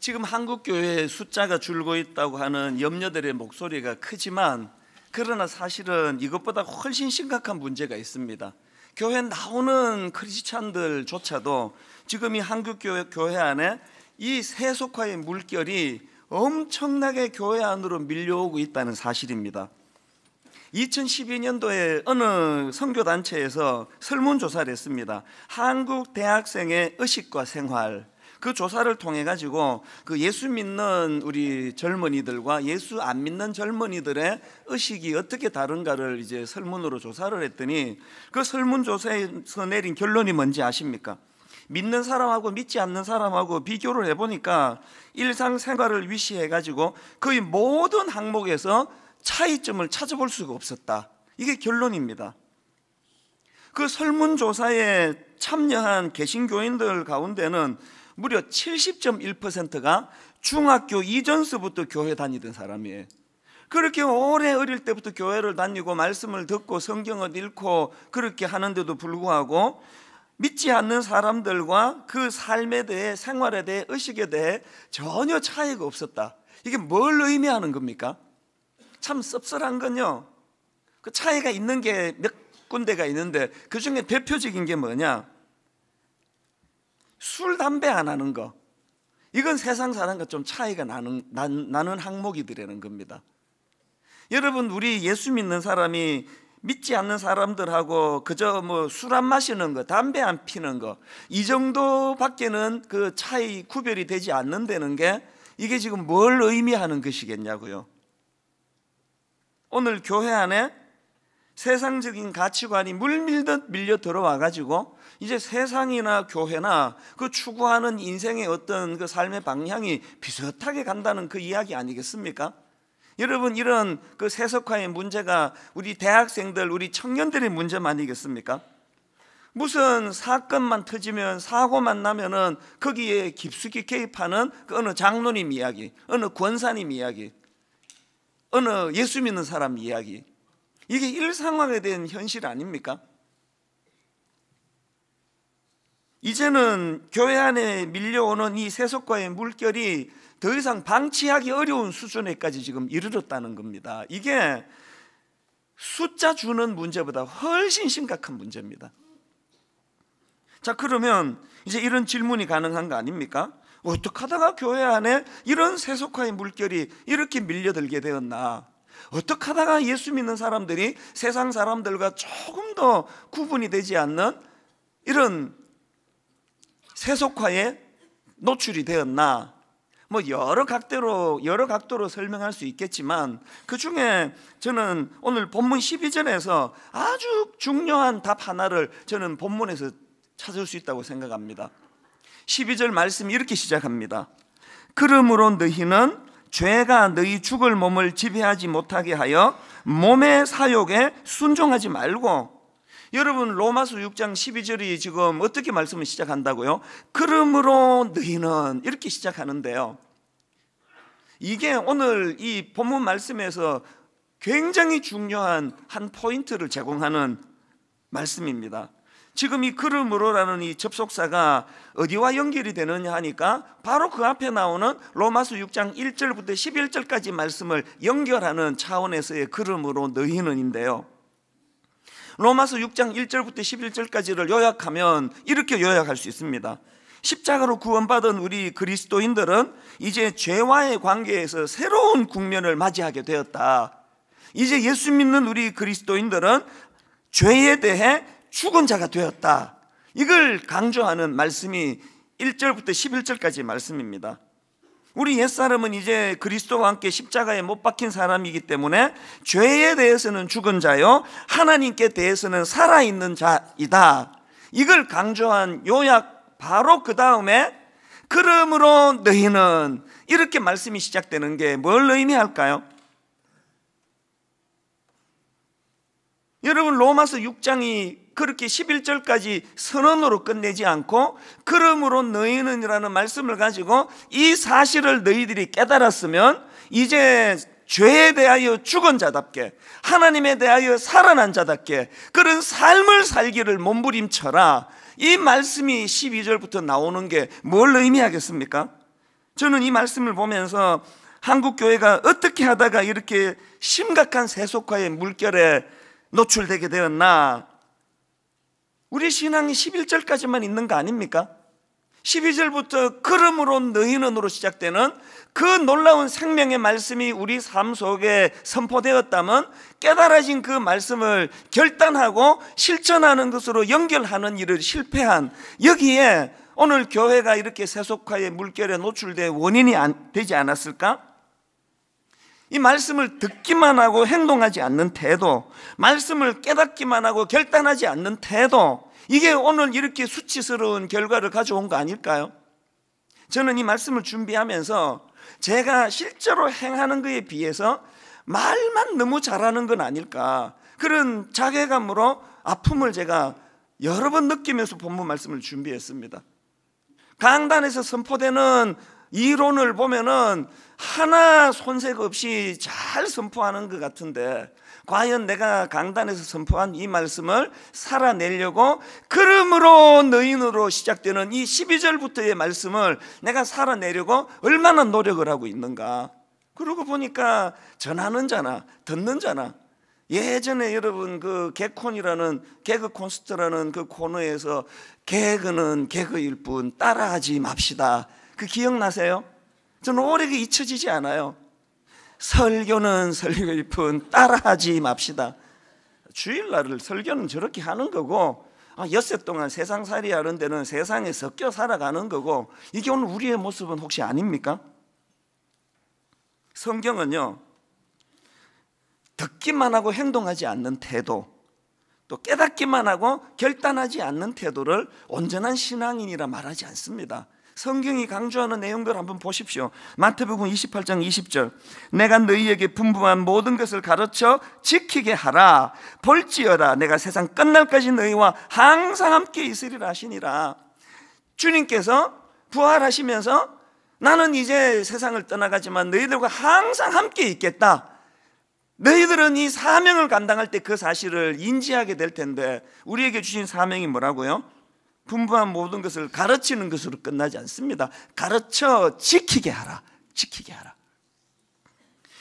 지금 한국교회의 숫자가 줄고 있다고 하는 염려들의 목소리가 크지만, 그러나 사실은 이것보다 훨씬 심각한 문제가 있습니다. 교회 나오는 크리스찬들조차도 지금 이 한국교회 안에 이 세속화의 물결이 엄청나게 교회 안으로 밀려오고 있다는 사실입니다. 2012년도에 어느 선교단체에서 설문조사를 했습니다. 한국 대학생의 의식과 생활, 그 조사를 통해 가지고 그 예수 믿는 우리 젊은이들과 예수 안 믿는 젊은이들의 의식이 어떻게 다른가를 이제 설문으로 조사를 했더니, 그 설문조사에서 내린 결론이 뭔지 아십니까? 믿는 사람하고 믿지 않는 사람하고 비교를 해보니까 일상생활을 위시해 가지고 거의 모든 항목에서 차이점을 찾아볼 수가 없었다. 이게 결론입니다. 그 설문조사에 참여한 개신교인들 가운데는 무려 70.1%가 중학교 이전서부터 교회 다니던 사람이에요. 그렇게 오래 어릴 때부터 교회를 다니고 말씀을 듣고 성경을 읽고 그렇게 하는데도 불구하고 믿지 않는 사람들과 그 삶에 대해, 생활에 대해, 의식에 대해 전혀 차이가 없었다. 이게 뭘 의미하는 겁니까? 참 씁쓸한 건요, 그 차이가 있는 게 몇 군데가 있는데 그 중에 대표적인 게 뭐냐? 술, 담배 안 하는 거. 이건 세상 사람과 좀 차이가 나는 항목이더라는 겁니다. 여러분, 우리 예수 믿는 사람이 믿지 않는 사람들하고 그저 뭐 술 안 마시는 거, 담배 안 피는 거, 이 정도밖에는 그 차이, 구별이 되지 않는다는 게 이게 지금 뭘 의미하는 것이겠냐고요. 오늘 교회 안에 세상적인 가치관이 물밀듯 밀려 들어와 가지고 이제 세상이나 교회나 그 추구하는 인생의 어떤 그 삶의 방향이 비슷하게 간다는 그 이야기 아니겠습니까? 여러분, 이런 그 세속화의 문제가 우리 대학생들, 우리 청년들의 문제만 아니겠습니까? 무슨 사건만 터지면, 사고만 나면은 거기에 깊숙이 개입하는 그 어느 장로님 이야기, 어느 권사님 이야기, 어느 예수 믿는 사람 이야기, 이게 일상화가 된 현실 아닙니까? 이제는 교회 안에 밀려오는 이 세속화의 물결이 더 이상 방치하기 어려운 수준에까지 지금 이르렀다는 겁니다. 이게 숫자 주는 문제보다 훨씬 심각한 문제입니다. 자, 그러면 이제 이런 질문이 가능한 거 아닙니까? 어떻게 하다가 교회 안에 이런 세속화의 물결이 이렇게 밀려들게 되었나? 어떻게 하다가 예수 믿는 사람들이 세상 사람들과 조금 더 구분이 되지 않는 이런 세속화에 노출이 되었나? 뭐 여러 각도로 설명할 수 있겠지만, 그 중에 저는 오늘 본문 12절에서 아주 중요한 답 하나를 저는 본문에서 찾을 수 있다고 생각합니다. 12절 말씀이 이렇게 시작합니다. 그러므로 너희는 죄가 너희 죽을 몸을 지배하지 못하게 하여 몸의 사욕에 순종하지 말고. 여러분, 로마서 6장 12절이 지금 어떻게 말씀을 시작한다고요? 그러므로 너희는, 이렇게 시작하는데요, 이게 오늘 이 본문 말씀에서 굉장히 중요한 한 포인트를 제공하는 말씀입니다. 지금 이 그러므로라는 이 접속사가 어디와 연결이 되느냐 하니까 바로 그 앞에 나오는 로마서 6장 1절부터 11절까지 말씀을 연결하는 차원에서의 그러므로 너희는인데요, 로마서 6장 1절부터 11절까지를 요약하면 이렇게 요약할 수 있습니다. 십자가로 구원받은 우리 그리스도인들은 이제 죄와의 관계에서 새로운 국면을 맞이하게 되었다. 이제 예수 믿는 우리 그리스도인들은 죄에 대해 죽은 자가 되었다. 이걸 강조하는 말씀이 1절부터 11절까지 말씀입니다. 우리 옛사람은 이제 그리스도와 함께 십자가에 못 박힌 사람이기 때문에 죄에 대해서는 죽은 자요, 하나님께 대해서는 살아있는 자이다. 이걸 강조한 요약, 바로 그 다음에 그러므로 너희는, 이렇게 말씀이 시작되는 게 뭘 의미할까요? 여러분, 로마서 6장이 그렇게 11절까지 선언으로 끝내지 않고 그러므로 너희는이라는 말씀을 가지고 이 사실을 너희들이 깨달았으면 이제 죄에 대하여 죽은 자답게, 하나님에 대하여 살아난 자답게 그런 삶을 살기를 몸부림쳐라. 이 말씀이 12절부터 나오는 게 뭘 의미하겠습니까? 저는 이 말씀을 보면서 한국 교회가 어떻게 하다가 이렇게 심각한 세속화의 물결에 노출되게 되었나? 우리 신앙이 11절까지만 있는 거 아닙니까? 12절부터 그러므로 너희는으로 시작되는 그 놀라운 생명의 말씀이 우리 삶 속에 선포되었다면 깨달아진 그 말씀을 결단하고 실천하는 것으로 연결하는 일을 실패한, 여기에 오늘 교회가 이렇게 세속화의 물결에 노출된 원인이 되지 않았을까? 이 말씀을 듣기만 하고 행동하지 않는 태도, 말씀을 깨닫기만 하고 결단하지 않는 태도, 이게 오늘 이렇게 수치스러운 결과를 가져온 거 아닐까요? 저는 이 말씀을 준비하면서 제가 실제로 행하는 것에 비해서 말만 너무 잘하는 건 아닐까, 그런 자괴감으로 아픔을 제가 여러 번 느끼면서 본문 말씀을 준비했습니다. 강단에서 선포되는 이론을 보면은 하나 손색 없이 잘 선포하는 것 같은데, 과연 내가 강단에서 선포한 이 말씀을 살아내려고 그러므로 너희는으로 시작되는 이 12절부터의 말씀을 내가 살아내려고 얼마나 노력을 하고 있는가? 그러고 보니까 전하는 자나 듣는 자나, 예전에 여러분 그 개콘이라는 개그 콘서트라는 그 코너에서 개그는 개그일 뿐 따라하지 맙시다, 그 기억나세요? 저는 오래 잊혀지지 않아요. 설교는 설교일 뿐 따라하지 맙시다. 주일날을 설교는 저렇게 하는 거고, 엿새 동안 세상살이 하는 데는 세상에 섞여 살아가는 거고, 이게 오늘 우리의 모습은 혹시 아닙니까? 성경은요, 듣기만 하고 행동하지 않는 태도, 또 깨닫기만 하고 결단하지 않는 태도를 온전한 신앙인이라 말하지 않습니다. 성경이 강조하는 내용들 한번 보십시오. 마태복음 28장 20절, 내가 너희에게 분부한 모든 것을 가르쳐 지키게 하라. 볼지어다 내가 세상 끝날까지 너희와 항상 함께 있으리라 하시니라. 주님께서 부활하시면서 나는 이제 세상을 떠나가지만 너희들과 항상 함께 있겠다, 너희들은 이 사명을 감당할 때 그 사실을 인지하게 될 텐데, 우리에게 주신 사명이 뭐라고요? 분부한 모든 것을 가르치는 것으로 끝나지 않습니다. 가르쳐 지키게 하라. 지키게 하라.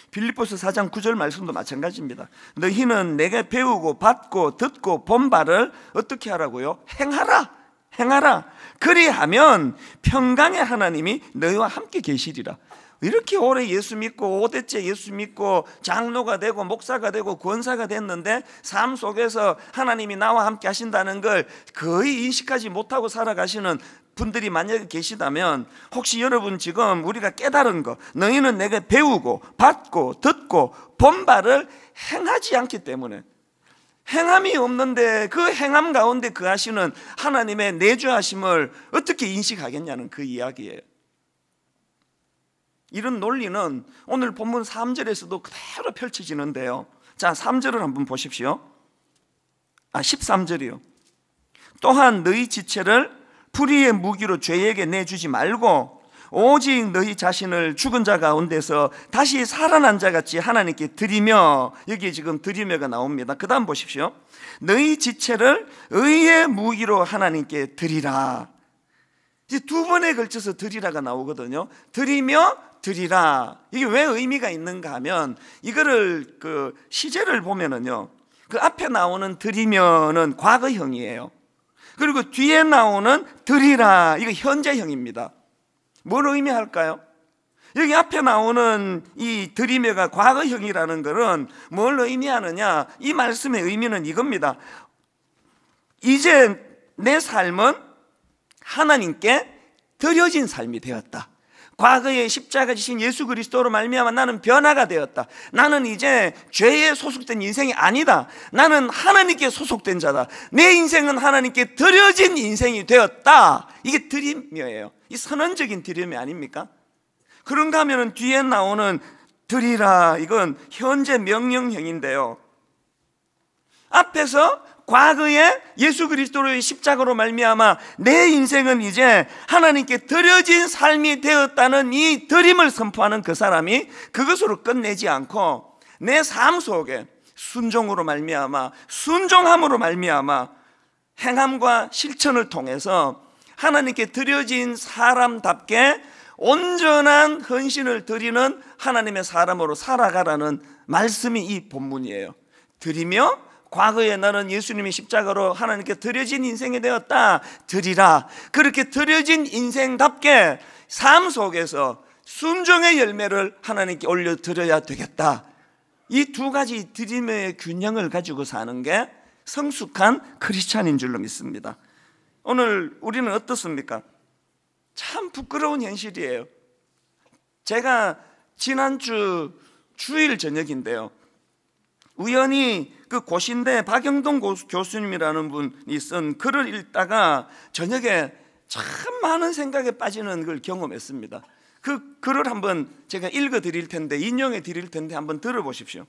빌립보서 4장 9절 말씀도 마찬가지입니다. 너희는 내게 배우고 받고 듣고 본 바를 어떻게 하라고요? 행하라. 행하라. 그리하면 평강의 하나님이 너희와 함께 계시리라. 이렇게 오래 예수 믿고 5대째 예수 믿고 장로가 되고 목사가 되고 권사가 됐는데 삶 속에서 하나님이 나와 함께 하신다는 걸 거의 인식하지 못하고 살아가시는 분들이 만약에 계시다면, 혹시 여러분 지금 우리가 깨달은 거, 너희는 내게 배우고 받고 듣고 본 바를 행하지 않기 때문에, 행함이 없는데 그 행함 가운데 거하시는 하나님의 내주하심을 어떻게 인식하겠냐는 그 이야기예요. 이런 논리는 오늘 본문 3절에서도 그대로 펼쳐지는데요. 자, 3절을 한번 보십시오. 13절이요. 또한 너희 지체를 불의의 무기로 죄에게 내주지 말고 오직 너희 자신을 죽은 자 가운데서 다시 살아난 자 같이 하나님께 드리며, 여기 지금 드리며가 나옵니다. 그 다음 보십시오. 너희 지체를 의의 무기로 하나님께 드리라. 이제 두 번에 걸쳐서 드리라가 나오거든요. 드리며 드리라. 이게 왜 의미가 있는가 하면, 이거를 그 시제를 보면은요, 그 앞에 나오는 드리면은 과거형이에요. 그리고 뒤에 나오는 드리라, 이거 현재형입니다. 뭘 의미할까요? 여기 앞에 나오는 이 드리며가 과거형이라는 것은 뭘 의미하느냐, 이 말씀의 의미는 이겁니다. 이제 내 삶은 하나님께 드려진 삶이 되었다. 과거에 십자가 지신 예수 그리스도로 말미암아 나는 변화가 되었다. 나는 이제 죄에 소속된 인생이 아니다. 나는 하나님께 소속된 자다. 내 인생은 하나님께 드려진 인생이 되었다. 이게 드리며예요. 이 선언적인 드림이 아닙니까? 그런가 하면 뒤에 나오는 드리라, 이건 현재 명령형인데요. 앞에서 과거에 예수 그리스도의 십자가로 말미암아 내 인생은 이제 하나님께 드려진 삶이 되었다는 이 드림을 선포하는 그 사람이 그것으로 끝내지 않고 내 삶 속에 순종으로 말미암아, 순종함으로 말미암아 행함과 실천을 통해서 하나님께 드려진 사람답게 온전한 헌신을 드리는 하나님의 사람으로 살아가라는 말씀이 이 본문이에요. 드리며 과거에 나는 예수님이 십자가로 하나님께 드려진 인생이 되었다. 드리라. 그렇게 드려진 인생답게 삶 속에서 순종의 열매를 하나님께 올려드려야 되겠다. 이 두 가지 드림의 균형을 가지고 사는 게 성숙한 크리스찬인 줄로 믿습니다. 오늘 우리는 어떻습니까? 참 부끄러운 현실이에요. 제가 지난주 주일 저녁인데요, 우연히 그 고신대 박영동 교수님이라는 분이 쓴 글을 읽다가 저녁에 참 많은 생각에 빠지는 걸 경험했습니다. 그 글을 한번 제가 읽어 드릴 텐데, 인용해 드릴 텐데 한번 들어보십시오.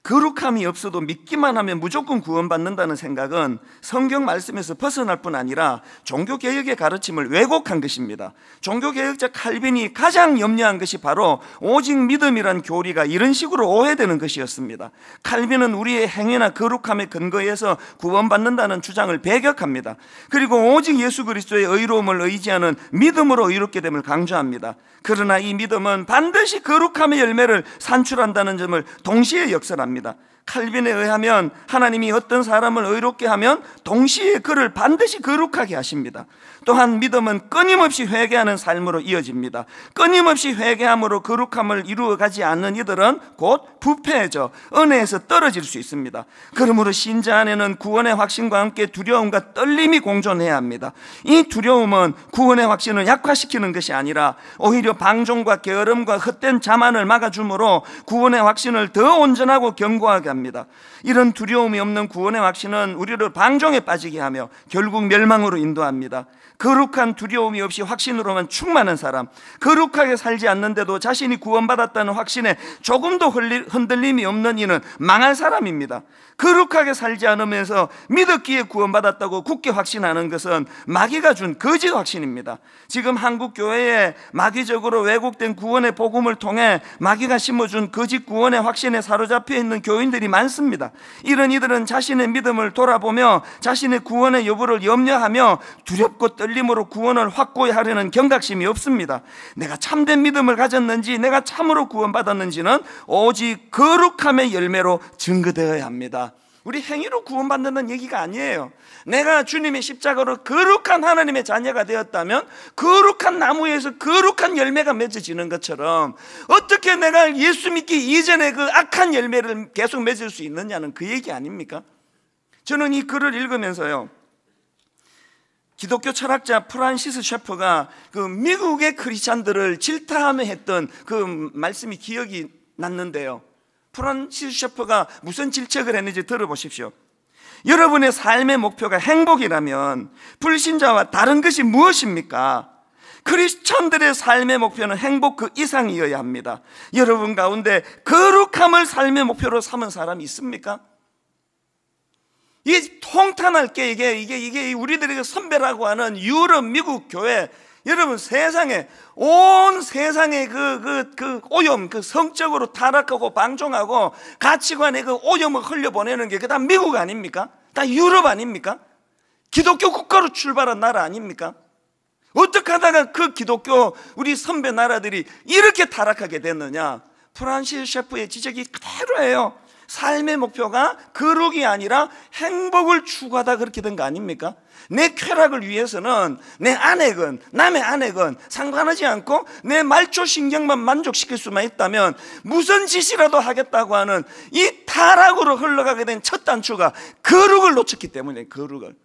거룩함이 없어도 믿기만 하면 무조건 구원받는다는 생각은 성경 말씀에서 벗어날 뿐 아니라 종교개혁의 가르침을 왜곡한 것입니다. 종교개혁자 칼빈이 가장 염려한 것이 바로 오직 믿음이란 교리가 이런 식으로 오해되는 것이었습니다. 칼빈은 우리의 행위나 거룩함에 근거해서 구원받는다는 주장을 배격합니다. 그리고 오직 예수 그리스도의 의로움을 의지하는 믿음으로 의롭게 됨을 강조합니다. 그러나 이 믿음은 반드시 거룩함의 열매를 산출한다는 점을 동시에 역설합니다. 칼빈에 의하면 하나님이 어떤 사람을 의롭게 하면 동시에 그를 반드시 거룩하게 하십니다. 또한 믿음은 끊임없이 회개하는 삶으로 이어집니다. 끊임없이 회개함으로 거룩함을 이루어가지 않는 이들은 곧 부패해져 은혜에서 떨어질 수 있습니다. 그러므로 신자 안에는 구원의 확신과 함께 두려움과 떨림이 공존해야 합니다. 이 두려움은 구원의 확신을 약화시키는 것이 아니라 오히려 방종과 게으름과 헛된 자만을 막아주므로 구원의 확신을 더 온전하고 견고하게 합니다. 이런 두려움이 없는 구원의 확신은 우리를 방종에 빠지게 하며 결국 멸망으로 인도합니다. 거룩한 두려움이 없이 확신으로만 충만한 사람, 거룩하게 살지 않는데도 자신이 구원받았다는 확신에 조금도 흔들림이 없는 이는 망할 사람입니다. 거룩하게 살지 않으면서 믿었기에 구원받았다고 굳게 확신하는 것은 마귀가 준 거짓 확신입니다. 지금 한국 교회에 마귀적으로 왜곡된 구원의 복음을 통해 마귀가 심어준 거짓 구원의 확신에 사로잡혀 있는 교인들이 많습니다. 이런 이들은 자신의 믿음을 돌아보며 자신의 구원의 여부를 염려하며 두렵고 떨림으로 구원을 확고히 하려는 경각심이 없습니다. 내가 참된 믿음을 가졌는지, 내가 참으로 구원받았는지는 오직 거룩함의 열매로 증거되어야 합니다. 우리 행위로 구원받는다는 얘기가 아니에요. 내가 주님의 십자가로 거룩한 하나님의 자녀가 되었다면 거룩한 나무에서 거룩한 열매가 맺어지는 것처럼 어떻게 내가 예수 믿기 이전에 그 악한 열매를 계속 맺을 수 있느냐는 그 얘기 아닙니까? 저는 이 글을 읽으면서요, 기독교 철학자 프란시스 셰퍼가 그 미국의 크리스찬들을 질타하며 했던 그 말씀이 기억이 났는데요, 프란시스 셰퍼가 무슨 질책을 했는지 들어보십시오. 여러분의 삶의 목표가 행복이라면 불신자와 다른 것이 무엇입니까? 크리스천들의 삶의 목표는 행복 그 이상이어야 합니다. 여러분 가운데 거룩함을 삶의 목표로 삼은 사람이 있습니까? 이게 통탄할 게 이게 우리들에게 선배라고 하는 유럽, 미국 교회, 여러분 세상에 온 세상의 그 오염, 그 성적으로 타락하고 방종하고 가치관의 그 오염을 흘려보내는 게 다 미국 아닙니까? 다 유럽 아닙니까? 기독교 국가로 출발한 나라 아닙니까? 어떻게 하다가 그 기독교 우리 선배 나라들이 이렇게 타락하게 됐느냐? 프란시스 셰프의 지적이 그대로예요. 삶의 목표가 거룩이 아니라 행복을 추구하다 그렇게 된 거 아닙니까? 내 쾌락을 위해서는 내 안액은, 남의 안액은 상관하지 않고 내 말초신경만 만족시킬 수만 있다면 무슨 짓이라도 하겠다고 하는 이 타락으로 흘러가게 된 첫 단추가 거룩을 놓쳤기 때문에, 거룩을.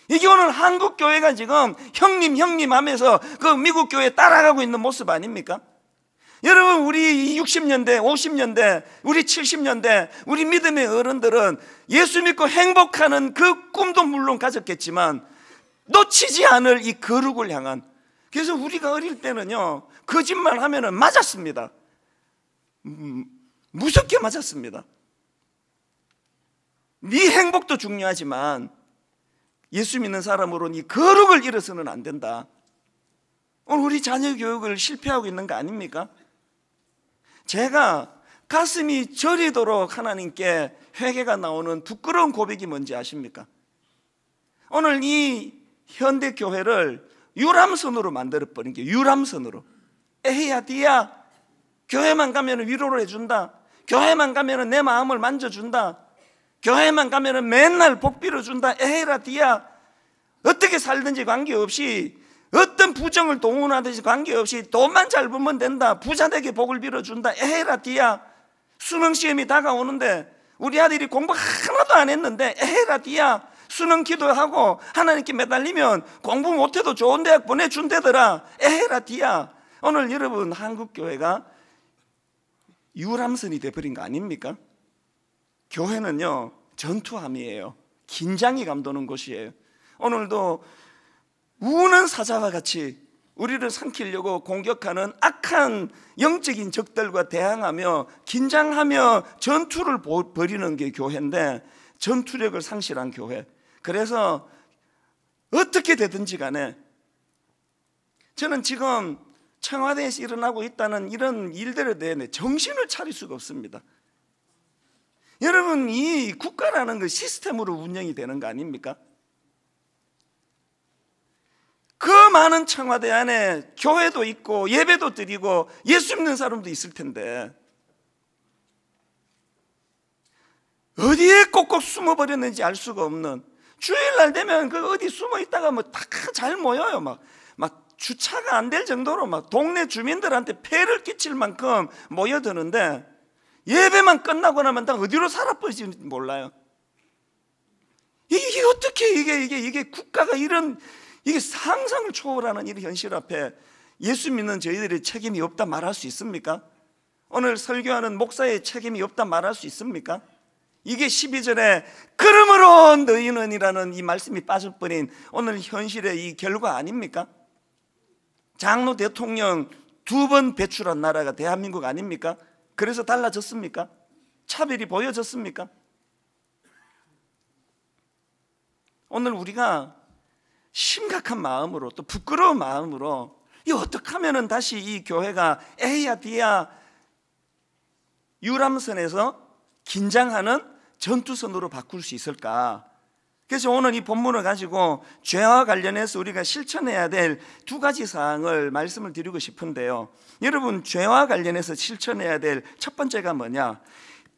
이게 오늘 한국 교회가 지금 형님 하면서 그 미국 교회에 따라가고 있는 모습 아닙니까? 여러분, 우리 60년대, 50년대, 우리 70년대, 우리 믿음의 어른들은 예수 믿고 행복하는 그 꿈도 물론 가졌겠지만 놓치지 않을 이 거룩을 향한, 그래서 우리가 어릴 때는요, 거짓말 하면은 맞았습니다. 무섭게 맞았습니다. 네 행복도 중요하지만 예수 믿는 사람으로는 이 거룩을 잃어서는 안 된다. 오늘 우리 자녀 교육을 실패하고 있는 거 아닙니까? 제가 가슴이 저리도록 하나님께 회개가 나오는 부끄러운 고백이 뭔지 아십니까? 오늘 이 현대교회를 유람선으로 만들어버린 게 유람선으로. 에헤야 디야, 교회만 가면 위로를 해준다, 교회만 가면 내 마음을 만져준다, 교회만 가면 맨날 복 빌어준다. 에헤라 디야, 어떻게 살든지 관계없이, 어떤 부정을 동원하든지 관계없이 돈만 잘 벌면 된다, 부자되게 복을 빌어준다. 에헤라 디야, 수능시험이 다가오는데 우리 아들이 공부 하나도 안 했는데 에헤라 디야, 수능 기도하고 하나님께 매달리면 공부 못해도 좋은 대학 보내준대더라. 에헤라 디야. 오늘 여러분, 한국교회가 유람선이 돼버린 거 아닙니까? 교회는요, 전투함이에요. 긴장이 감도는 곳이에요. 오늘도 우는 사자와 같이 우리를 삼키려고 공격하는 악한 영적인 적들과 대항하며 긴장하며 전투를 벌이는 게 교회인데, 전투력을 상실한 교회. 그래서 어떻게 되든지 간에 저는 지금 청와대에서 일어나고 있다는 이런 일들에 대해 정신을 차릴 수가 없습니다. 여러분, 이 국가라는 그 시스템으로 운영이 되는 거 아닙니까? 그 많은 청와대 안에 교회도 있고 예배도 드리고 예수 믿는 사람도 있을 텐데 어디에 꼭꼭 숨어버렸는지 알 수가 없는, 주일날 되면 그 어디 숨어 있다가 뭐 다 잘 모여요. 막 주차가 안 될 정도로 막 동네 주민들한테 폐를 끼칠 만큼 모여드는데 예배만 끝나고 나면 다 어디로 살아버리지 몰라요. 이게 어떻게 이게 국가가 이런, 이게 상상을 초월하는 이 현실 앞에 예수 믿는 저희들의 책임이 없다 말할 수 있습니까? 오늘 설교하는 목사의 책임이 없다 말할 수 있습니까? 이게 12절에 그러므로 너희는이라는 이 말씀이 빠져버린 오늘 현실의 이 결과 아닙니까? 장로 대통령 2번 배출한 나라가 대한민국 아닙니까? 그래서 달라졌습니까? 차별이 보여졌습니까? 오늘 우리가 심각한 마음으로, 또 부끄러운 마음으로, 이 어떻게 하면 다시 이 교회가 에야 디야 유람선에서 긴장하는 전투선으로 바꿀 수 있을까? 그래서 오늘 이 본문을 가지고 죄와 관련해서 우리가 실천해야 될 2가지 사항을 말씀을 드리고 싶은데요, 여러분, 죄와 관련해서 실천해야 될 첫 번째가 뭐냐?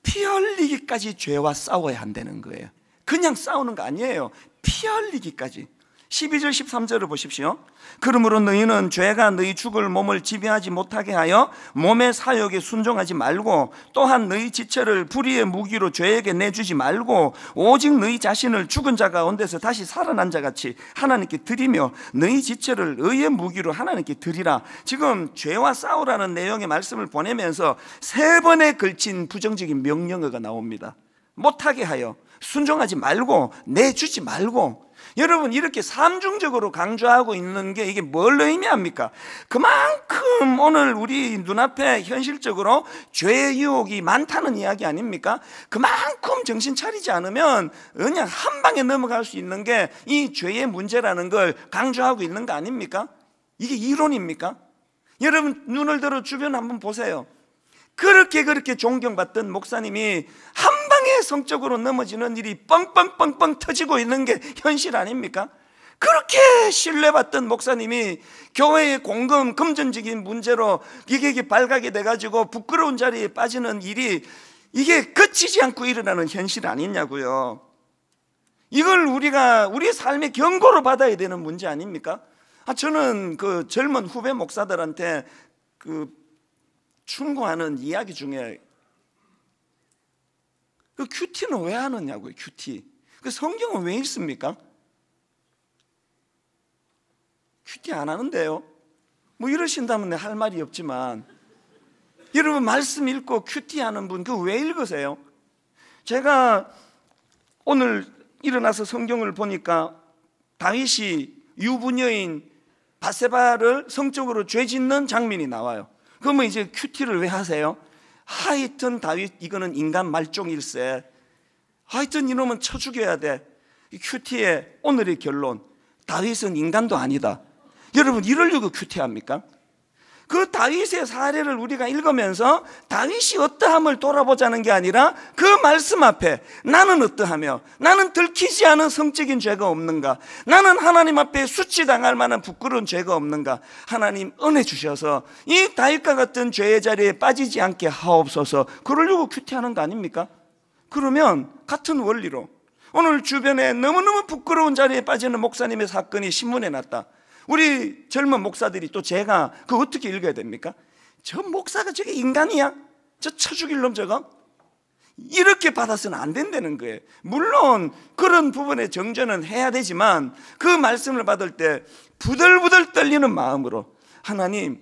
피 흘리기까지 죄와 싸워야 한다는 거예요. 그냥 싸우는 거 아니에요. 피 흘리기까지. 12절 13절을 보십시오. 그러므로 너희는 죄가 너희 죽을 몸을 지배하지 못하게 하여 몸의 사욕에 순종하지 말고, 또한 너희 지체를 불의의 무기로 죄에게 내주지 말고, 오직 너희 자신을 죽은 자 가운데서 다시 살아난 자같이 하나님께 드리며 너희 지체를 의의 무기로 하나님께 드리라. 지금 죄와 싸우라는 내용의 말씀을 보내면서 3번에 걸친 부정적인 명령어가 나옵니다. 못하게 하여, 순종하지 말고, 내주지 말고. 여러분, 이렇게 삼중적으로 강조하고 있는 게 이게 뭘 의미합니까? 그만큼 오늘 우리 눈앞에 현실적으로 죄의 유혹이 많다는 이야기 아닙니까? 그만큼 정신 차리지 않으면 그냥 한 방에 넘어갈 수 있는 게 이 죄의 문제라는 걸 강조하고 있는 거 아닙니까? 이게 이론입니까? 여러분, 눈을 들어 주변 한번 보세요. 그렇게 존경받던 목사님이 한 방에 성적으로 넘어지는 일이 뻥뻥뻥뻥 터지고 있는 게 현실 아닙니까? 그렇게 신뢰받던 목사님이 교회의 공금, 금전적인 문제로 이게 발각이 돼가지고 부끄러운 자리에 빠지는 일이, 이게 그치지 않고 일어나는 현실 아니냐고요. 이걸 우리가 우리의 삶의 경고로 받아야 되는 문제 아닙니까? 저는 그 젊은 후배 목사들한테 충고하는 이야기 중에 그 큐티는 왜 하느냐고요. 큐티. 그 성경은 왜 읽습니까? 큐티 안 하는데요. 뭐 이러신다면 할 말이 없지만, 여러분, 말씀 읽고 큐티 하는 분 그거 왜 읽으세요? 제가 오늘 일어나서 성경을 보니까 다윗이 유부녀인 바세바를 성적으로 죄짓는 장면이 나와요. 그러면 이제 큐티를 왜 하세요? 하여튼 다윗 이거는 인간 말종일세, 하여튼 이놈은 쳐 죽여야 돼. 큐티의 오늘의 결론, 다윗은 인간도 아니다. 여러분, 이러려고 큐티합니까? 그 다윗의 사례를 우리가 읽으면서 다윗이 어떠함을 돌아보자는 게 아니라 그 말씀 앞에 나는 어떠하며, 나는 들키지 않은 성적인 죄가 없는가, 나는 하나님 앞에 수치당할 만한 부끄러운 죄가 없는가, 하나님 은혜 주셔서 이 다윗과 같은 죄의 자리에 빠지지 않게 하옵소서, 그러려고 큐티하는 거 아닙니까? 그러면 같은 원리로 오늘 주변에 너무너무 부끄러운 자리에 빠지는 목사님의 사건이 신문에 났다. 우리 젊은 목사들이 또 제가 그거 어떻게 읽어야 됩니까? 저 목사가 저게 인간이야? 저 쳐죽일 놈 저거? 이렇게 받아서는 안 된다는 거예요. 물론 그런 부분에 정죄는 해야 되지만 그 말씀을 받을 때 부들부들 떨리는 마음으로, 하나님,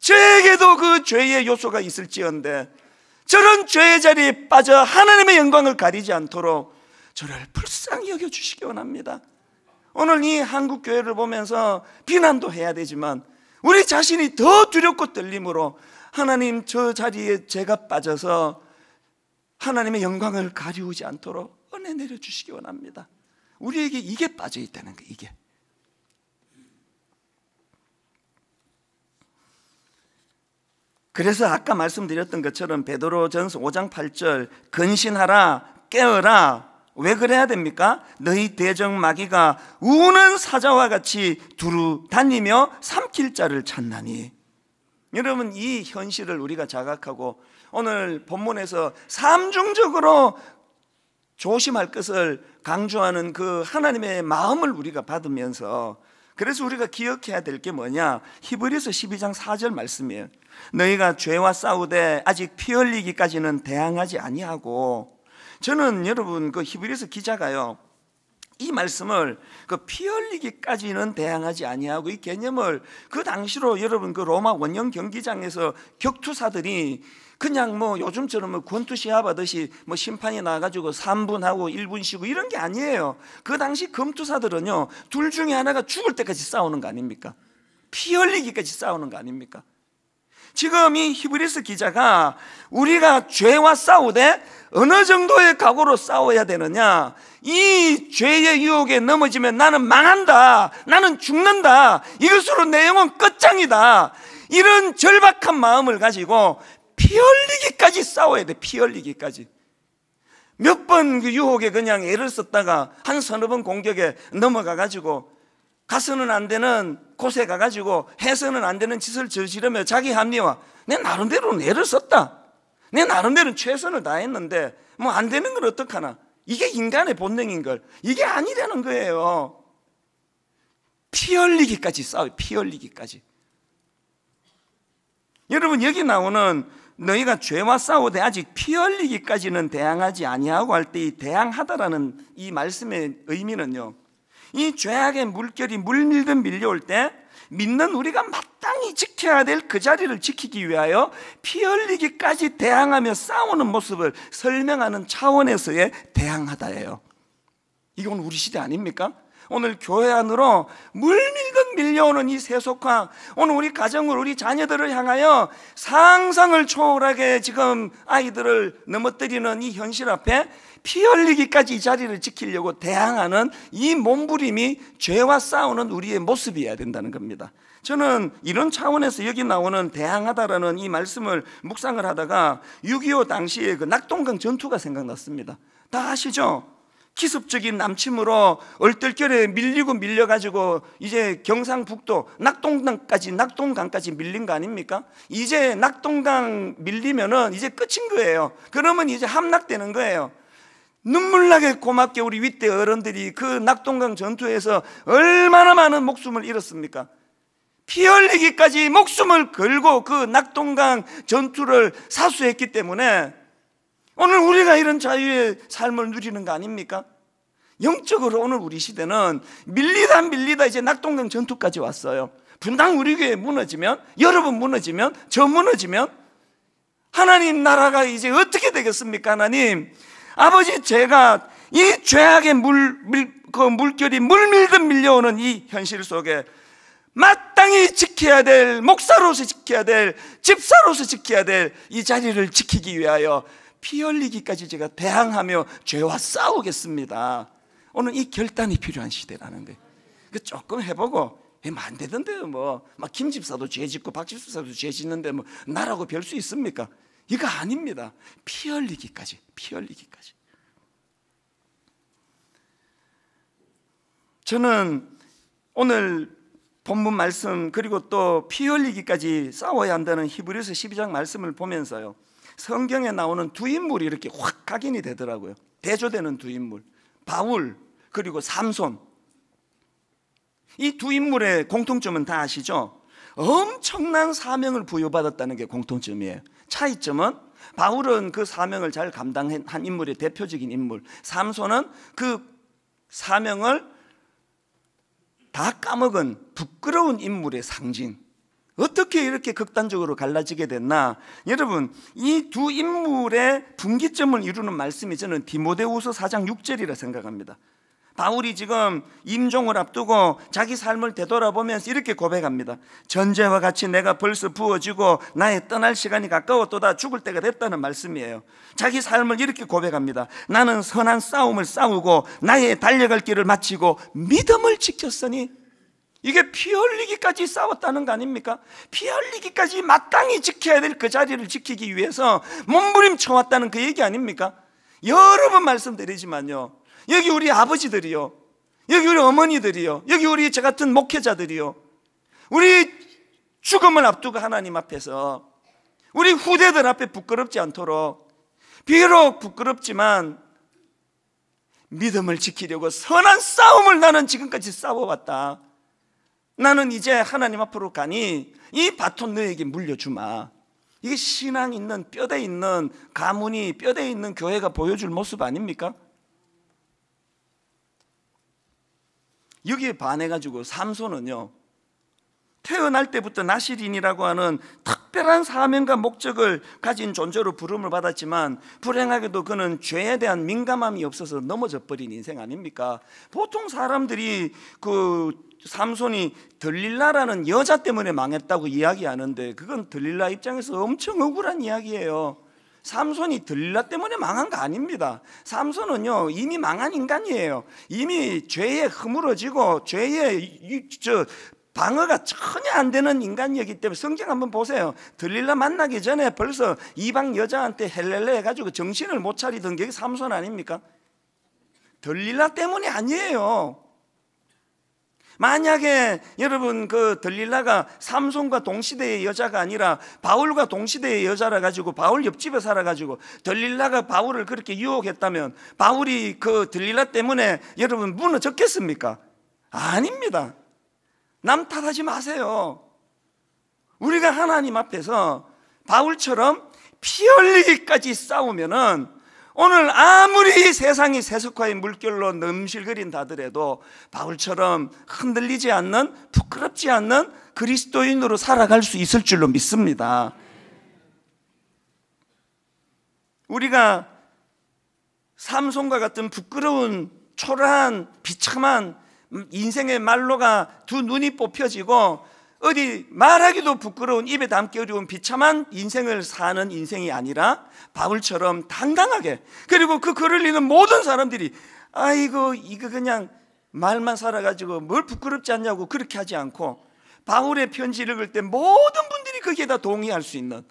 저에게도 그 죄의 요소가 있을지언데 저런 죄의 자리에 빠져 하나님의 영광을 가리지 않도록 저를 불쌍히 여겨주시기 원합니다. 오늘 이 한국 교회를 보면서 비난도 해야 되지만 우리 자신이 더 두렵고 떨림으로, 하나님, 저 자리에 제가 빠져서 하나님의 영광을 가리우지 않도록 은혜 내려주시기 원합니다. 우리에게 이게 빠져 있다는 거예요. 이게. 그래서 아까 말씀드렸던 것처럼 베드로전서 5장 8절 근신하라, 깨어라. 왜 그래야 됩니까? 너희 대적 마귀가 우는 사자와 같이 두루 다니며 삼킬 자를 찾나니. 여러분, 이 현실을 우리가 자각하고 오늘 본문에서 삼중적으로 조심할 것을 강조하는 그 하나님의 마음을 우리가 받으면서, 그래서 우리가 기억해야 될 게 뭐냐? 히브리서 12장 4절 말씀이에요. 너희가 죄와 싸우되 아직 피 흘리기까지는 대항하지 아니하고. 저는 여러분 그 히브리서 기자가요, 이 말씀을 그 피 흘리기까지는 대항하지 아니하고 이 개념을 그 당시로 여러분 그 로마 원형 경기장에서 격투사들이 그냥 뭐 요즘처럼 뭐 권투 시합 하듯이 뭐 심판이 나가지고 3분 하고 1분 쉬고 이런 게 아니에요. 그 당시 검투사들은요, 둘 중에 하나가 죽을 때까지 싸우는 거 아닙니까? 피 흘리기까지 싸우는 거 아닙니까? 지금 이 히브리서 기자가 우리가 죄와 싸우되 어느 정도의 각오로 싸워야 되느냐, 이 죄의 유혹에 넘어지면 나는 망한다, 나는 죽는다, 이것으로 내 영혼 끝장이다, 이런 절박한 마음을 가지고 피 흘리기까지 싸워야 돼. 피 흘리기까지. 몇 번 그 유혹에 그냥 애를 썼다가 한 서너 번 공격에 넘어가 가지고 가서는 안 되는 곳에 가가지고 해서는 안 되는 짓을 저지르며 자기 합리화, 내 나름대로는 애를 썼다, 내 나름대로는 최선을 다했는데 뭐 안 되는 건 어떡하나, 이게 인간의 본능인 걸, 이게 아니라는 거예요. 피 흘리기까지 싸워요. 피 흘리기까지. 여러분, 여기 나오는 너희가 죄와 싸우되 아직 피 흘리기까지는 대항하지 아니하고 할 때 이 대항하다라는 이 말씀의 의미는요, 이 죄악의 물결이 물밀듯 밀려올 때 믿는 우리가 마땅히 지켜야 될 그 자리를 지키기 위하여 피 흘리기까지 대항하며 싸우는 모습을 설명하는 차원에서의 대항하다예요. 이건 우리 시대 아닙니까? 오늘 교회 안으로 물밀듯 밀려오는 이 세속화, 오늘 우리 가정을, 우리 자녀들을 향하여 상상을 초월하게 지금 아이들을 넘어뜨리는 이 현실 앞에 피 흘리기까지 이 자리를 지키려고 대항하는 이 몸부림이 죄와 싸우는 우리의 모습이어야 된다는 겁니다. 저는 이런 차원에서 여기 나오는 대항하다라는 이 말씀을 묵상을 하다가 6.25 당시에 그 낙동강 전투가 생각났습니다. 다 아시죠? 기습적인 남침으로 얼떨결에 밀리고 밀려가지고 이제 경상북도 낙동강까지 밀린 거 아닙니까? 이제 낙동강 밀리면은 이제 끝인 거예요. 그러면 이제 함락되는 거예요. 눈물나게 고맙게 우리 윗대 어른들이 그 낙동강 전투에서 얼마나 많은 목숨을 잃었습니까? 피 흘리기까지 목숨을 걸고 그 낙동강 전투를 사수했기 때문에 오늘 우리가 이런 자유의 삶을 누리는 거 아닙니까? 영적으로 오늘 우리 시대는 밀리다 이제 낙동강 전투까지 왔어요. 분당 우리 교회 무너지면, 여러분 무너지면, 저 무너지면 하나님 나라가 이제 어떻게 되겠습니까? 하나님, 아버지, 제가 이 죄악의 물결이 물밀듯 밀려오는 이 현실 속에 마땅히 지켜야 될, 목사로서 지켜야 될, 집사로서 지켜야 될 이 자리를 지키기 위하여 피 흘리기까지 제가 대항하며 죄와 싸우겠습니다. 오늘 이 결단이 필요한 시대라는 거예요. 조금 해보고 안 되던데요. 막 김 집사도 죄 짓고 박 집사도 죄 짓는데 나라고 별 수 있습니까? 이거 아닙니다. 피 흘리기까지. 저는 오늘 본문 말씀 그리고 또 피 흘리기까지 싸워야 한다는 히브리서 12장 말씀을 보면서요, 성경에 나오는 두 인물이 이렇게 확 각인이 되더라고요. 대조되는 두 인물, 바울 그리고 삼손. 이 두 인물의 공통점은 다 아시죠? 엄청난 사명을 부여받았다는 게 공통점이에요. 차이점은 바울은 그 사명을 잘 감당한 인물의 대표적인 인물, 삼손은 그 사명을 다 까먹은 부끄러운 인물의 상징. 어떻게 이렇게 극단적으로 갈라지게 됐나? 여러분, 이 두 인물의 분기점을 이루는 말씀이 저는 디모데후서 4장 6절이라 생각합니다. 바울이 지금 임종을 앞두고 자기 삶을 되돌아보면서 이렇게 고백합니다. 전제와 같이 내가 벌써 부어지고 나의 떠날 시간이 가까웠도다. 죽을 때가 됐다는 말씀이에요. 자기 삶을 이렇게 고백합니다. 나는 선한 싸움을 싸우고 나의 달려갈 길을 마치고 믿음을 지켰으니. 이게 피 흘리기까지 싸웠다는 거 아닙니까? 피 흘리기까지 마땅히 지켜야 될 그 자리를 지키기 위해서 몸부림쳐 왔다는 그 얘기 아닙니까? 여러 번 말씀드리지만요, 여기 우리 아버지들이요, 여기 우리 어머니들이요, 여기 우리 저 같은 목회자들이요, 우리 죽음을 앞두고 하나님 앞에서 우리 후대들 앞에 부끄럽지 않도록, 비록 부끄럽지만 믿음을 지키려고 선한 싸움을 나는 지금까지 싸워왔다. 나는 이제 하나님 앞으로 가니 이 바톤 너에게 물려주마. 이게 신앙 있는, 뼈대 있는 가문이, 뼈대 있는 교회가 보여줄 모습 아닙니까? 여기에 반해가지고 삼손은요, 태어날 때부터 나실인이라고 하는 특별한 사명과 목적을 가진 존재로 부름을 받았지만 불행하게도 그는 죄에 대한 민감함이 없어서 넘어져 버린 인생 아닙니까? 보통 사람들이 그 삼손이 들릴라라는 여자 때문에 망했다고 이야기하는데 그건 들릴라 입장에서 엄청 억울한 이야기예요. 삼손이 들릴라 때문에 망한 거 아닙니다. 삼손은요, 이미 망한 인간이에요. 이미 죄에 허물어지고 죄에 방어가 전혀 안 되는 인간이었기 때문에, 성경 한번 보세요. 들릴라 만나기 전에 벌써 이방 여자한테 헬렐레 해가지고 정신을 못 차리던 게 삼손 아닙니까? 들릴라 때문이 아니에요. 만약에 여러분 그 들릴라가 삼손과 동시대의 여자가 아니라 바울과 동시대의 여자라 가지고 바울 옆집에 살아 가지고 들릴라가 바울을 그렇게 유혹했다면 바울이 그 들릴라 때문에 여러분 무너졌겠습니까? 아닙니다. 남 탓하지 마세요. 우리가 하나님 앞에서 바울처럼 피 흘리기까지 싸우면은 오늘 아무리 세상이 세속화의 물결로 넘실거린다 하더라도 바울처럼 흔들리지 않는, 부끄럽지 않는 그리스도인으로 살아갈 수 있을 줄로 믿습니다. 우리가 삼손과 같은 부끄러운, 초라한, 비참한 인생의 말로가 두 눈이 뽑혀지고 어디 말하기도 부끄러운, 입에 담기 어려운 비참한 인생을 사는 인생이 아니라 바울처럼 당당하게, 그리고 그 글을 읽는 모든 사람들이 아이고 이거 그냥 말만 살아가지고 뭘 부끄럽지 않냐고 그렇게 하지 않고 바울의 편지를 읽을 때 모든 분들이 거기에 다 동의할 수 있는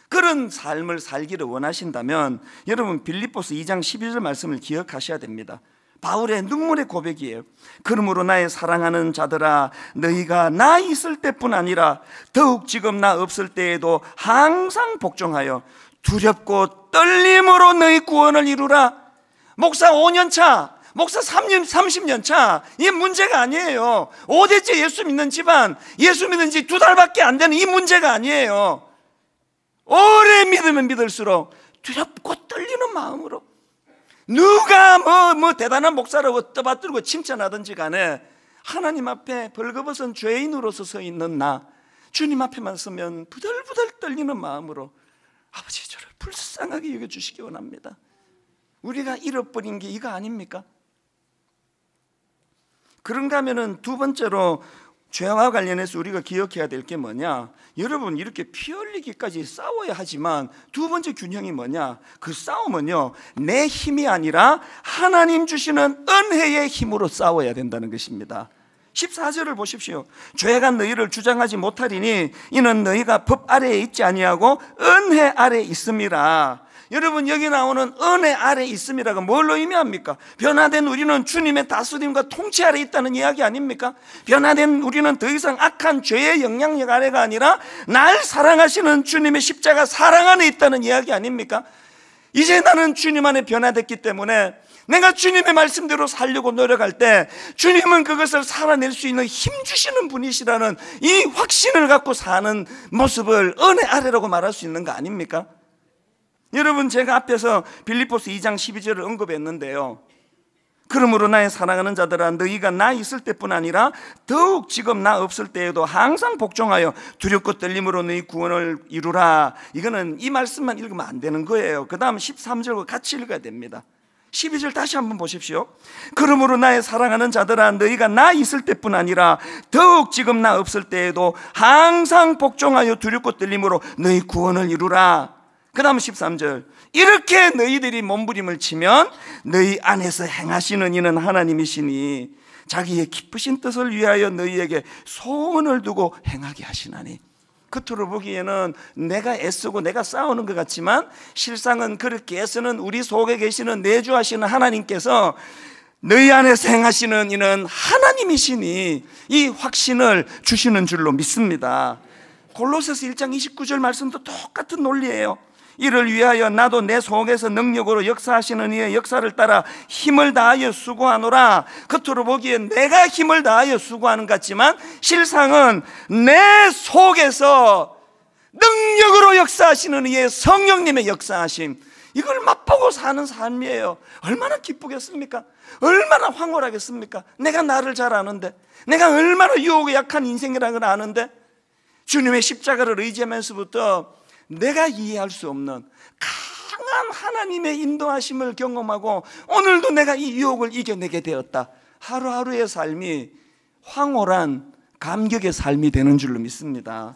그런 삶을 살기를 원하신다면 여러분 빌립보서 2장 11절 말씀을 기억하셔야 됩니다. 바울의 눈물의 고백이에요. 그러므로 나의 사랑하는 자들아, 너희가 나 있을 때뿐 아니라 더욱 지금 나 없을 때에도 항상 복종하여 두렵고 떨림으로 너희 구원을 이루라. 목사 5년 차, 목사 30년 차, 이 문제가 아니에요. 5대째 예수 믿는 집안, 예수 믿은 지 2달밖에 안 되는 이 문제가 아니에요. 오래 믿으면 믿을수록 두렵고 떨리는 마음으로, 누가 뭐 대단한 목사라고 떠받들고 칭찬하든지 간에 하나님 앞에 벌거벗은 죄인으로서 서 있는 나, 주님 앞에만 서면 부들부들 떨리는 마음으로 아버지 저를 불쌍하게 여겨주시기 원합니다. 우리가 잃어버린 게 이거 아닙니까? 그런가 하면은 두 번째로 죄와 관련해서 우리가 기억해야 될 게 뭐냐? 여러분, 이렇게 피 흘리기까지 싸워야 하지만 두 번째 균형이 뭐냐? 그 싸움은요, 내 힘이 아니라 하나님 주시는 은혜의 힘으로 싸워야 된다는 것입니다. 14절을 보십시오. 죄가 너희를 주장하지 못하리니 이는 너희가 법 아래에 있지 아니하고 은혜 아래에 있음이라. 여러분, 여기 나오는 은혜 아래에 있음이라가 뭘로 의미합니까? 변화된 우리는 주님의 다스림과 통치 아래에 있다는 이야기 아닙니까? 변화된 우리는 더 이상 악한 죄의 영향력 아래가 아니라 날 사랑하시는 주님의 십자가 사랑 안에 있다는 이야기 아닙니까? 이제 나는 주님 안에 변화됐기 때문에 내가 주님의 말씀대로 살려고 노력할 때 주님은 그것을 살아낼 수 있는 힘 주시는 분이시라는 이 확신을 갖고 사는 모습을 은혜 아래라고 말할 수 있는 거 아닙니까? 여러분, 제가 앞에서 빌립보서 2장 12절을 언급했는데요, 그러므로 나의 사랑하는 자들아, 너희가 나 있을 때뿐 아니라 더욱 지금 나 없을 때에도 항상 복종하여 두렵고 떨림으로 너희 구원을 이루라. 이거는 이 말씀만 읽으면 안 되는 거예요. 그 다음 13절과 같이 읽어야 됩니다. 12절 다시 한번 보십시오. 그러므로 나의 사랑하는 자들아, 너희가 나 있을 때뿐 아니라 더욱 지금 나 없을 때에도 항상 복종하여 두렵고 떨림으로 너희 구원을 이루라. 그 다음 13절, 이렇게 너희들이 몸부림을 치면 너희 안에서 행하시는 이는 하나님이시니 자기의 기쁘신 뜻을 위하여 너희에게 소원을 두고 행하게 하시나니. 겉으로 보기에는 내가 애쓰고 내가 싸우는 것 같지만 실상은 그렇게 애쓰는 우리 속에 계시는 내주하시는 하나님께서 너희 안에서 행하시는 이는 하나님이시니 이 확신을 주시는 줄로 믿습니다. 골로새서 1장 29절 말씀도 똑같은 논리예요. 이를 위하여 나도 내 속에서 능력으로 역사하시는 이의 역사를 따라 힘을 다하여 수고하노라. 겉으로 보기엔 내가 힘을 다하여 수고하는 것 같지만 실상은 내 속에서 능력으로 역사하시는 이의 성령님의 역사하심, 이걸 맛보고 사는 삶이에요. 얼마나 기쁘겠습니까? 얼마나 황홀하겠습니까? 내가 나를 잘 아는데, 내가 얼마나 유혹에 약한 인생이라는 걸 아는데, 주님의 십자가를 의지하면서부터 내가 이해할 수 없는 강한 하나님의 인도하심을 경험하고 오늘도 내가 이 유혹을 이겨내게 되었다. 하루하루의 삶이 황홀한 감격의 삶이 되는 줄로 믿습니다.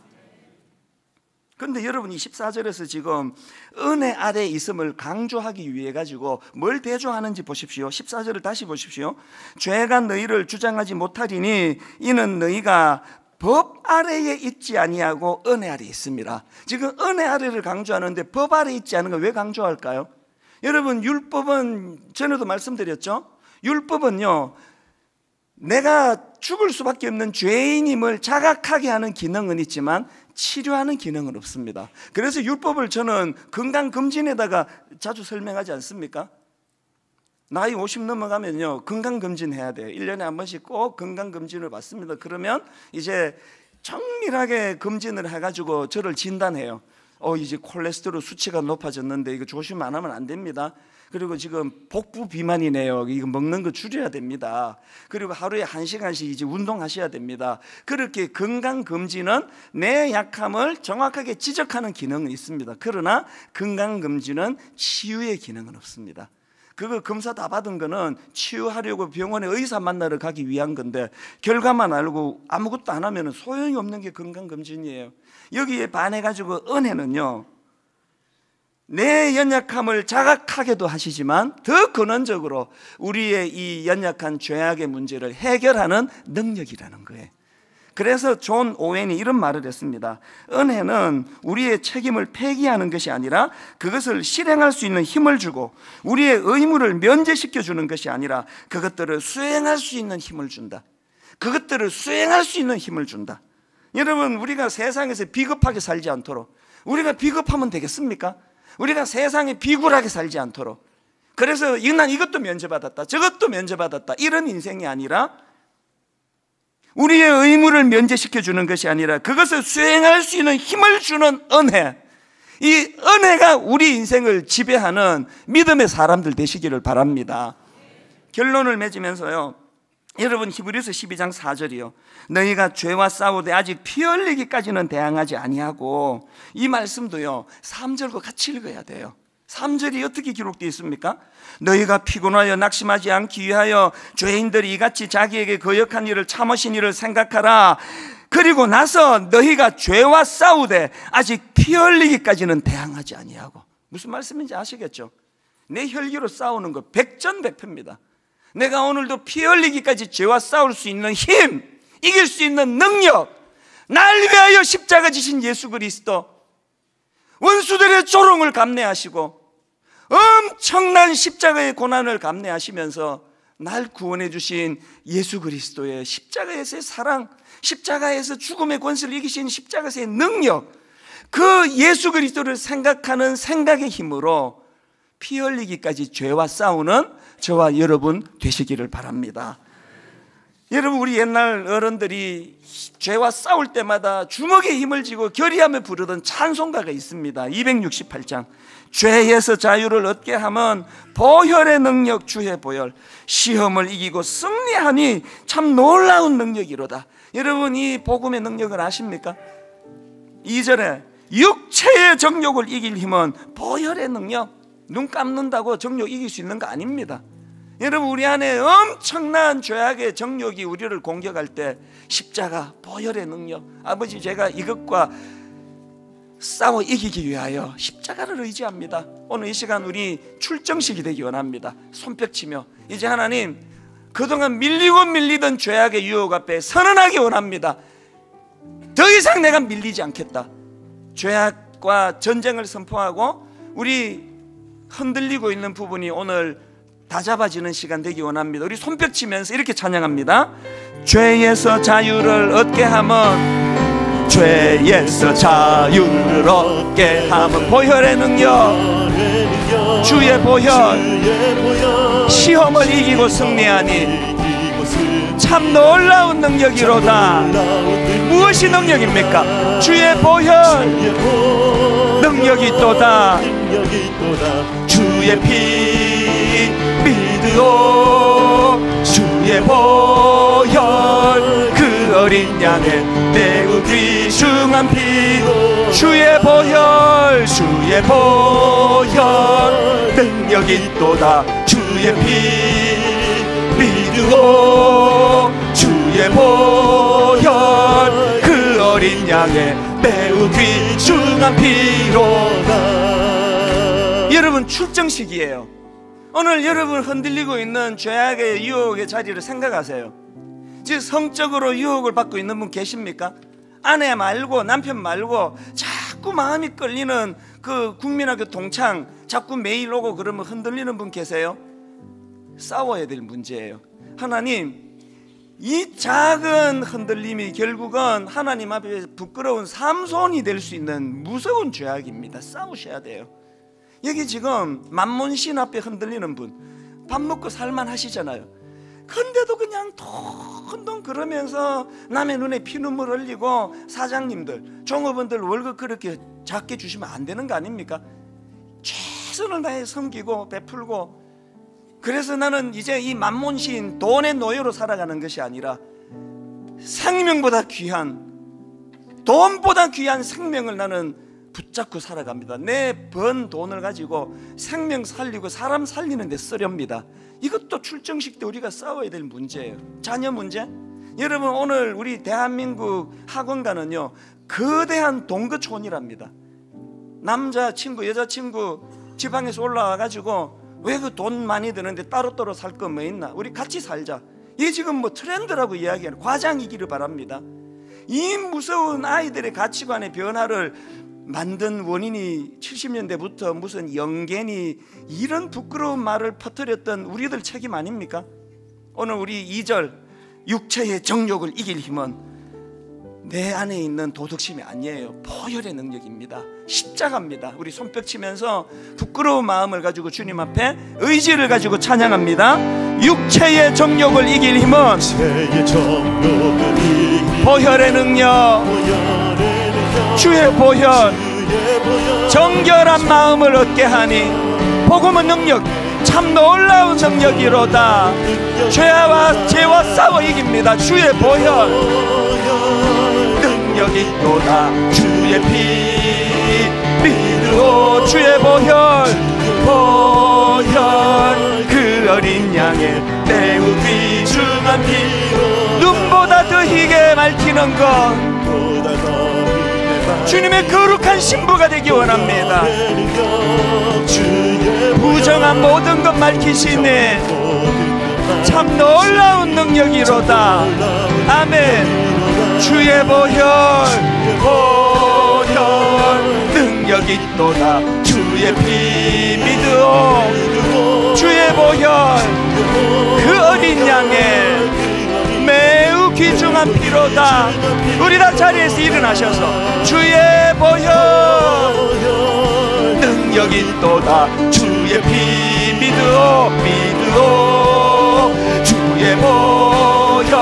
그런데 여러분, 이 14절에서 지금 은혜 아래에 있음을 강조하기 위해 가지고 뭘 대조하는지 보십시오. 14절을 다시 보십시오. 죄가 너희를 주장하지 못하리니 이는 너희가 법 아래에 있지 아니하고 은혜 아래에 있습니다. 지금 은혜 아래를 강조하는데 법 아래에 있지 않은 걸 왜 강조할까요? 여러분, 율법은 전에도 말씀드렸죠? 율법은요, 내가 죽을 수밖에 없는 죄인임을 자각하게 하는 기능은 있지만 치료하는 기능은 없습니다. 그래서 율법을 저는 건강검진에다가 자주 설명하지 않습니까? 나이 50 넘어가면요, 건강검진 해야 돼요. 1년에 한 번씩 꼭 건강검진을 받습니다. 그러면 이제 정밀하게 검진을 해가지고 저를 진단해요. 이제 콜레스테롤 수치가 높아졌는데 이거 조심 안 하면 안 됩니다. 그리고 지금 복부 비만이네요. 이거 먹는 거 줄여야 됩니다. 그리고 하루에 1시간씩 이제 운동하셔야 됩니다. 그렇게 건강검진은 내 약함을 정확하게 지적하는 기능은 있습니다. 그러나 건강검진은 치유의 기능은 없습니다. 그거 검사 다 받은 거는 치유하려고 병원에 의사 만나러 가기 위한 건데 결과만 알고 아무것도 안 하면 소용이 없는 게 건강검진이에요. 여기에 반해가지고 은혜는요, 내 연약함을 자각하게도 하시지만 더 근원적으로 우리의 이 연약한 죄악의 문제를 해결하는 능력이라는 거예요. 그래서 존 오웬이 이런 말을 했습니다. 은혜는 우리의 책임을 폐기하는 것이 아니라 그것을 실행할 수 있는 힘을 주고 우리의 의무를 면제시켜 주는 것이 아니라 그것들을 수행할 수 있는 힘을 준다. 그것들을 수행할 수 있는 힘을 준다. 여러분, 우리가 세상에서 비겁하게 살지 않도록, 우리가 비겁하면 되겠습니까? 우리가 세상에 비굴하게 살지 않도록, 그래서 난 이것도 면제받았다, 저것도 면제받았다, 이런 인생이 아니라 우리의 의무를 면제시켜 주는 것이 아니라 그것을 수행할 수 있는 힘을 주는 은혜, 이 은혜가 우리 인생을 지배하는 믿음의 사람들 되시기를 바랍니다. 결론을 맺으면서요, 여러분, 히브리서 12장 4절이요, 너희가 죄와 싸우되 아직 피 흘리기까지는 대항하지 아니하고, 이 말씀도요 3절과 같이 읽어야 돼요. 3절이 어떻게 기록되어 있습니까? 너희가 피곤하여 낙심하지 않기 위하여 죄인들이 이같이 자기에게 거역한 일을 참으신 일을 생각하라. 그리고 나서 너희가 죄와 싸우되 아직 피 흘리기까지는 대항하지 아니하고. 무슨 말씀인지 아시겠죠? 내 혈기로 싸우는 거 백전백패입니다. 내가 오늘도 피 흘리기까지 죄와 싸울 수 있는 힘, 이길 수 있는 능력, 날 위하여 십자가 지신 예수 그리스도, 원수들의 조롱을 감내하시고 엄청난 십자가의 고난을 감내하시면서 날 구원해 주신 예수 그리스도의 십자가에서의 사랑, 십자가에서 죽음의 권세를 이기신 십자가에서의 능력, 그 예수 그리스도를 생각하는 생각의 힘으로 피 흘리기까지 죄와 싸우는 저와 여러분 되시기를 바랍니다. 여러분, 우리 옛날 어른들이 죄와 싸울 때마다 주먹에 힘을 쥐고 결의하며 부르던 찬송가가 있습니다. 268장. 죄에서 자유를 얻게 하면 보혈의 능력 주의 보혈, 시험을 이기고 승리하니 참 놀라운 능력이로다. 여러분, 이 복음의 능력을 아십니까? 2절에 육체의 정욕을 이길 힘은 보혈의 능력. 눈 감는다고 정욕 이길 수 있는 거 아닙니다. 여러분, 우리 안에 엄청난 죄악의 정욕이 우리를 공격할 때 십자가, 보혈의 능력, 아버지, 제가 이것과 싸워 이기기 위하여 십자가를 의지합니다. 오늘 이 시간 우리 출정식이 되기 원합니다. 손뼉치며 이제 하나님, 그동안 밀리고 밀리던 죄악의 유혹 앞에 선언하기 원합니다. 더 이상 내가 밀리지 않겠다. 죄악과 전쟁을 선포하고 우리 흔들리고 있는 부분이 오늘 다잡아지는 시간 되기 원합니다. 우리 손뼉치면서 이렇게 찬양합니다. 죄에서 자유를 얻게 하면, 죄에서 자유를 얻게 하면 보혈의 능력, 주의 보혈, 시험을 이기고 승리하니 참 놀라운 능력이로다. 무엇이 능력입니까? 주의 보혈, 능력이 있도다. 주의 피 믿으오, 주의 보혈, 그 어린 양의 매우 귀중한 피, 주의 보혈, 주의 보혈, 능력이 있도다. 주의 피 믿으오, 주의 보혈, 그 어린 양의 매우 귀중한 피로다. 여러분, 출정식이에요. 오늘 여러분 흔들리고 있는 죄악의 유혹의 자리를 생각하세요. 지금 성적으로 유혹을 받고 있는 분 계십니까? 아내 말고 남편 말고 자꾸 마음이 끌리는 그 국민학교 동창 자꾸 메일 오고 그러면 흔들리는 분 계세요? 싸워야 될 문제예요. 하나님, 이 작은 흔들림이 결국은 하나님 앞에 부끄러운 삼손이 될 수 있는 무서운 죄악입니다. 싸우셔야 돼요. 여기 지금 만몬신 앞에 흔들리는 분, 밥 먹고 살만 하시잖아요. 근데도 그냥 tonton 그러면서 남의 눈에 피눈물 흘리고, 사장님들, 종업원들 월급 그렇게 작게 주시면 안 되는 거 아닙니까? 최선을 다해 섬기고 베풀고. 그래서 나는 이제 이 만몬신, 돈의 노예로 살아가는 것이 아니라 생명보다 귀한, 돈보다 귀한 생명을 나는 붙잡고 살아갑니다. 내 번 돈을 가지고 생명 살리고 사람 살리는 데 쓰렵니다. 이것도 출정식 때 우리가 싸워야 될 문제예요. 자녀 문제. 여러분, 오늘 우리 대한민국 학원가는요 거대한 동거촌이랍니다. 남자친구 여자친구 지방에서 올라와가지고 왜 그 돈 많이 드는데 따로따로 살 거 뭐 있나, 우리 같이 살자. 이게 지금 뭐 트렌드라고 이야기하는, 과장이기를 바랍니다. 이 무서운 아이들의 가치관의 변화를 만든 원인이 70년대부터 무슨 영견이 이런 부끄러운 말을 퍼뜨렸던 우리들 책임 아닙니까? 오늘 우리 2절, 육체의 정욕을 이길 힘은 내 안에 있는 도덕심이 아니에요. 보혈의 능력입니다. 십자가입니다. 우리 손뼉치면서 부끄러운 마음을 가지고 주님 앞에 의지를 가지고 찬양합니다. 육체의 정욕을 이길 힘은 보혈의 능력, 주의 보혈, 정결한 마음을 얻게 하니 복음은 능력, 참 놀라운 능력이로다. 죄와 싸워 이깁니다. 주의 보혈, 능력이 있도다. 주의 피 믿으오, 주의 보혈, 보혈, 그 어린 양의 매우 귀중한 피, 눈보다 더 희게 밝히는 것, 주님의 거룩한 신부가 되기 원합니다. 부정한 모든 것 밝히시네. 참 놀라운 능력이로다. 아멘. 주의 보혈 능력 있도다. 주의 피 믿으오. 주의 보혈 그 어린 양의 매우 귀중한 피로다. 우리 다 자리에서 일어나셔서 주의 보혈 능력 있도다. 주의 피 믿으오. 주의 보혈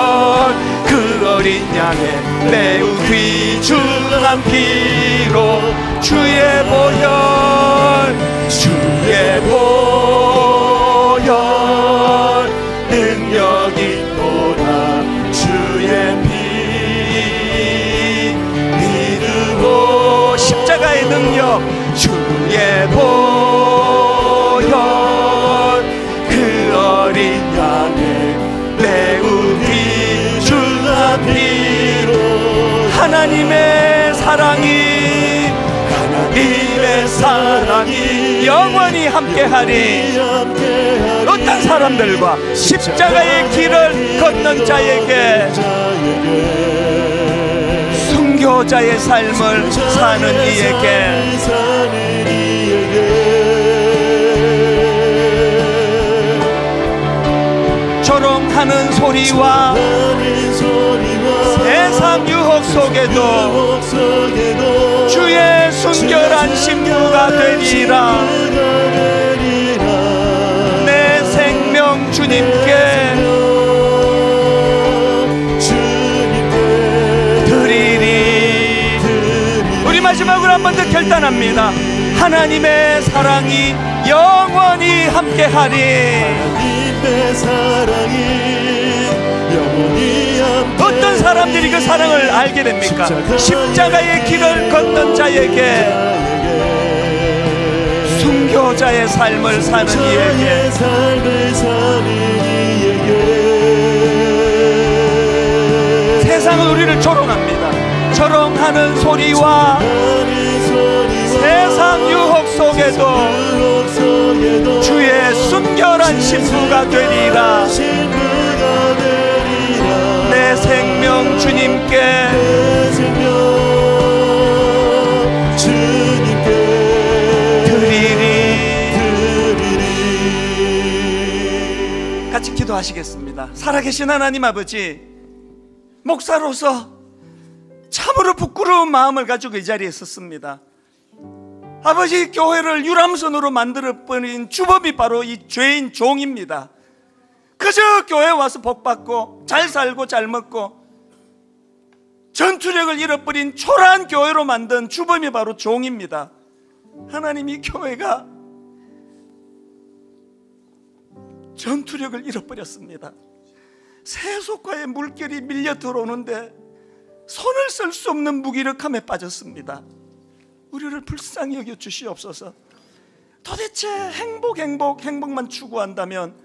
그 어린 양의 매우 귀중한 피로 주의 보혈 능력 있도다. 주의 피 믿으오. 십자가의 능력 주의 보혈 그 어린 양의 매우 귀중한 피로 하나님의 사랑이 영원히 함께하리. 어떤 사람들과 십자가의 길을 걷는 자에게 순교자의 삶을 사는 이에게 조롱하는 소리와 세상 유혹 속에도 주의 순결한 신부가 되리라. 내 생명 주님께 드리리. 우리 마지막으로 한 번 더 결단합니다. 하나님의 사랑이 영원히 함께하리. 어떤 사람들이 그 사랑을 알게 됩니까? 십자가의 길을 걷는 자에게, 순교자의 삶을 사는 이에게, 세상은 우리를 조롱합니다. 조롱하는 소리와 세상 유혹 속에도 주의 순결한 신부가 되리라. 내 생명 주님께 드리리. 같이 기도하시겠습니다. 살아계신 하나님 아버지, 목사로서 참으로 부끄러운 마음을 가지고 이 자리에 섰습니다. 아버지, 교회를 유람선으로 만들어버린 주범이 바로 이 죄인 종입니다. 그저 교회 와서 복받고 잘 살고 잘 먹고 전투력을 잃어버린 초라한 교회로 만든 주범이 바로 종입니다. 하나님, 이 교회가 전투력을 잃어버렸습니다. 세속과의 물결이 밀려 들어오는데 손을 쓸 수 없는 무기력함에 빠졌습니다. 우리를 불쌍히 여겨 주시옵소서. 도대체 행복만 추구한다면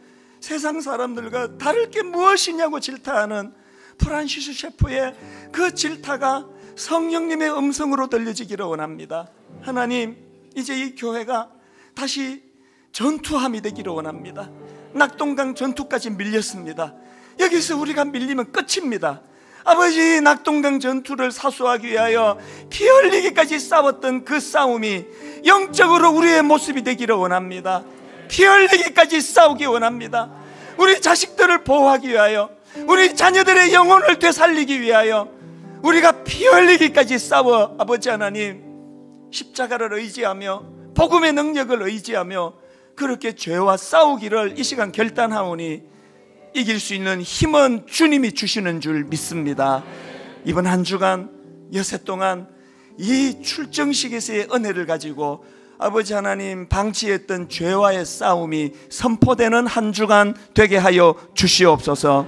세상 사람들과 다를 게 무엇이냐고 질타하는 프란시스 셰프의 그 질타가 성령님의 음성으로 들려지기를 원합니다. 하나님, 이제 이 교회가 다시 전투함이 되기를 원합니다. 낙동강 전투까지 밀렸습니다. 여기서 우리가 밀리면 끝입니다. 아버지, 낙동강 전투를 사수하기 위하여 피 흘리기까지 싸웠던 그 싸움이 영적으로 우리의 모습이 되기를 원합니다. 피 흘리기까지 싸우기 원합니다. 우리 자식들을 보호하기 위하여, 우리 자녀들의 영혼을 되살리기 위하여 우리가 피 흘리기까지 싸워 아버지 하나님, 십자가를 의지하며 복음의 능력을 의지하며 그렇게 죄와 싸우기를 이 시간 결단하오니 이길 수 있는 힘은 주님이 주시는 줄 믿습니다. 이번 한 주간 여세 동안 이 출정식에서의 은혜를 가지고 아버지 하나님, 방치했던 죄와의 싸움이 선포되는 한 주간 되게 하여 주시옵소서.